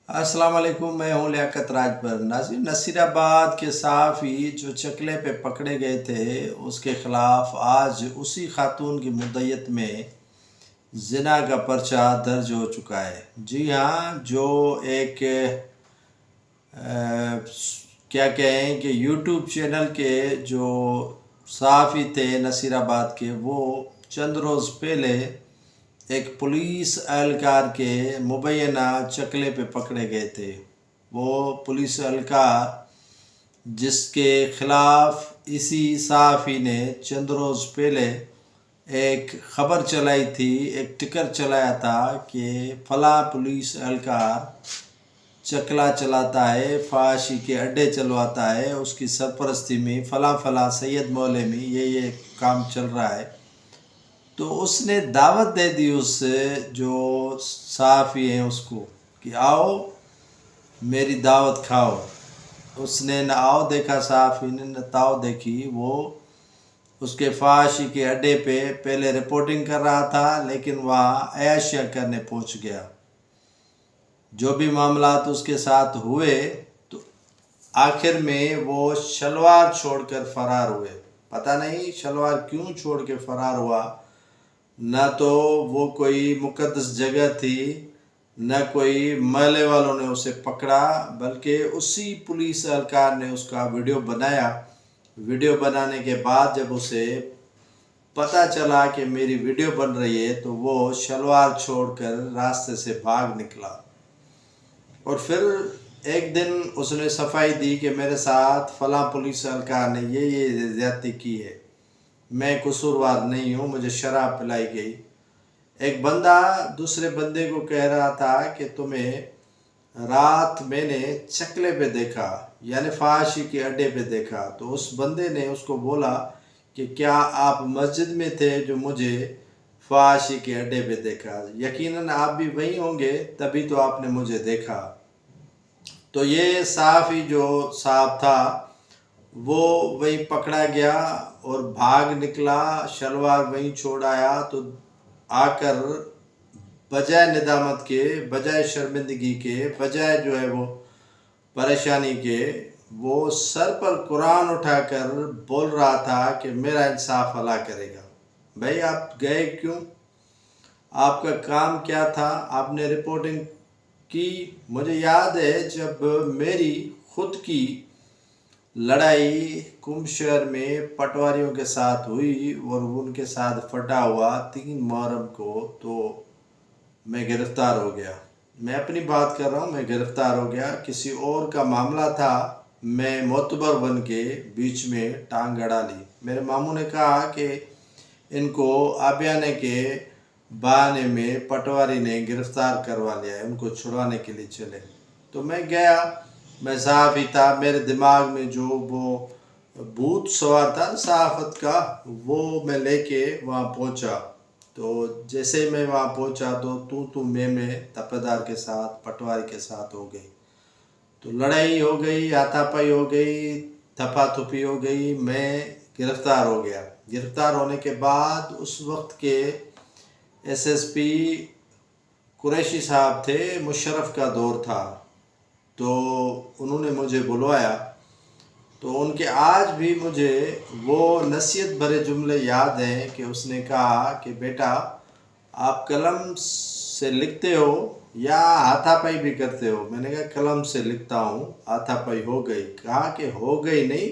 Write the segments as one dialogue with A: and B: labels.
A: अस्सलाम वालेकुम, मैं हूँ लियाकत राजबर। नाज़रीन, नसीराबाद के सहाफ़ी जो चकले पे पकड़े गए थे उसके ख़िलाफ़ आज उसी खातून की मुद्दयत में ज़िना का पर्चा दर्ज हो चुका है। जी हाँ, जो एक क्या कहें कि यूट्यूब चैनल के जो सहाफ़ी थे नसीराबाद के, वो चंद रोज़ पहले एक पुलिस एहलकार के मुबैना चकले पे पकड़े गए थे। वो पुलिस एहलकार जिसके ख़िलाफ़ इसी सहाफ़ी ने चंद रोज़ पहले एक ख़बर चलाई थी, एक टिकर चलाया था कि फ़लाँ पुलिस एहलकार चकला चलाता है, फाशी के अड्डे चलवाता है, उसकी सरपरस्ती में फ़लाँ सैयद मोहल्ले में ये काम चल रहा है। तो उसने दावत दे दी उस जो सहाफ़ी हैं उसको कि आओ मेरी दावत खाओ। उसने न आओ देखा सहाफ़ी ने, न ताओ देखी। वो उसके फाशी के अड्डे पे पहले रिपोर्टिंग कर रहा था, लेकिन वहाँ अयाशियाँ करने पहुँच गया। जो भी मामलात उसके साथ हुए तो आखिर में वो शलवार छोड़कर फ़रार हुए। पता नहीं शलवार क्यों छोड़ के फ़रार हुआ। न तो वो कोई मुक़द्दस जगह थी, न कोई महल्ले वालों ने उसे पकड़ा, बल्कि उसी पुलिस एहलकार ने उसका वीडियो बनाया। वीडियो बनाने के बाद जब उसे पता चला कि मेरी वीडियो बन रही है तो वो शलवार छोड़कर रास्ते से भाग निकला। और फिर एक दिन उसने सफाई दी कि मेरे साथ फ़लाँ पुलिस एहलकार ने ये ज़्यादती की है, मैं कसूरवार नहीं हूँ, मुझे शराब पिलाई गई। एक बंदा दूसरे बंदे को कह रहा था कि तुम्हें रात मैंने चकले पे देखा, यानी फाशी के अड्डे पे देखा। तो उस बंदे ने उसको बोला कि क्या आप मस्जिद में थे जो मुझे फाशी के अड्डे पे देखा? यकीनन आप भी वहीं होंगे, तभी तो आपने मुझे देखा। तो ये सहाफ़ी जो साहब था वो वहीं पकड़ा गया और भाग निकला, शलवार वहीं छोड़ आया। तो आकर बजाय निदामत के, बजाय शर्मिंदगी के, बजाय जो है वो परेशानी के, वो सर पर कुरान उठाकर बोल रहा था कि मेरा इंसाफ अल्लाह करेगा। भाई आप गए क्यों? आपका काम क्या था? आपने रिपोर्टिंग की? मुझे याद है जब मेरी खुद की लड़ाई कुंभ शहर में पटवारियों के साथ हुई और उनके साथ फटा हुआ 3 मुहर्रम को, तो मैं गिरफ़्तार हो गया। मैं अपनी बात कर रहा हूँ, मैं गिरफ़्तार हो गया। किसी और का मामला था, मैं मोतबर बन के बीच में टांग अड़ा ली। मेरे मामू ने कहा कि इनको आबियाने के बहाने में पटवारी ने गिरफ़्तार करवा लिया है, उनको छुड़वाने के लिए चले। तो मैं गया, मैं सहाफ़ी था, मेरे दिमाग में जो वो भूत सवार था सहाफ़त का, वो मैं लेके वहाँ पहुँचा। तो जैसे ही मैं वहाँ पहुँचा तो तू मैं तपेदार के साथ, पटवारी के साथ हो गई। तो लड़ाई हो गई, हाथापाई हो गई, थपाथुपी हो गई, मैं गिरफ़्तार हो गया। गिरफ़्तार होने के बाद उस वक्त के एसएसपी कुरैशी साहब थे, मुशर्रफ का दौर था, तो उन्होंने मुझे बुलवाया। तो उनके आज भी मुझे वो नसीहत भरे जुमले याद हैं कि उसने कहा कि बेटा आप कलम से लिखते हो या हाथापाई भी करते हो? मैंने कहा कलम से लिखता हूँ, हाथापाई हो गई। कहा कि हो गई नहीं,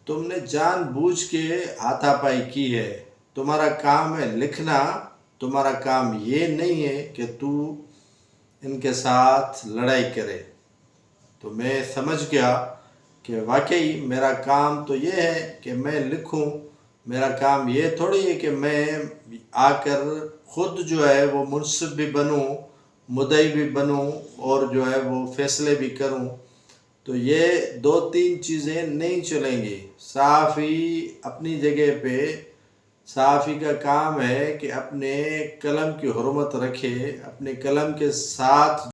A: तुमने जानबूझ के हाथापाई की है। तुम्हारा काम है लिखना, तुम्हारा काम ये नहीं है कि तू इनके साथ लड़ाई करे। तो मैं समझ गया कि वाकई मेरा काम तो ये है कि मैं लिखूं। मेरा काम ये थोड़ी है कि मैं आकर ख़ुद जो है वो मुनसिफ भी बनूं, मुद्दई भी बनूं और जो है वो फ़ैसले भी करूं। तो ये 2-3 चीज़ें नहीं चलेंगी। सहाफ़ी अपनी जगह पे, सहाफ़ी का काम है कि अपने कलम की हुर्मत रखे, अपने कलम के साथ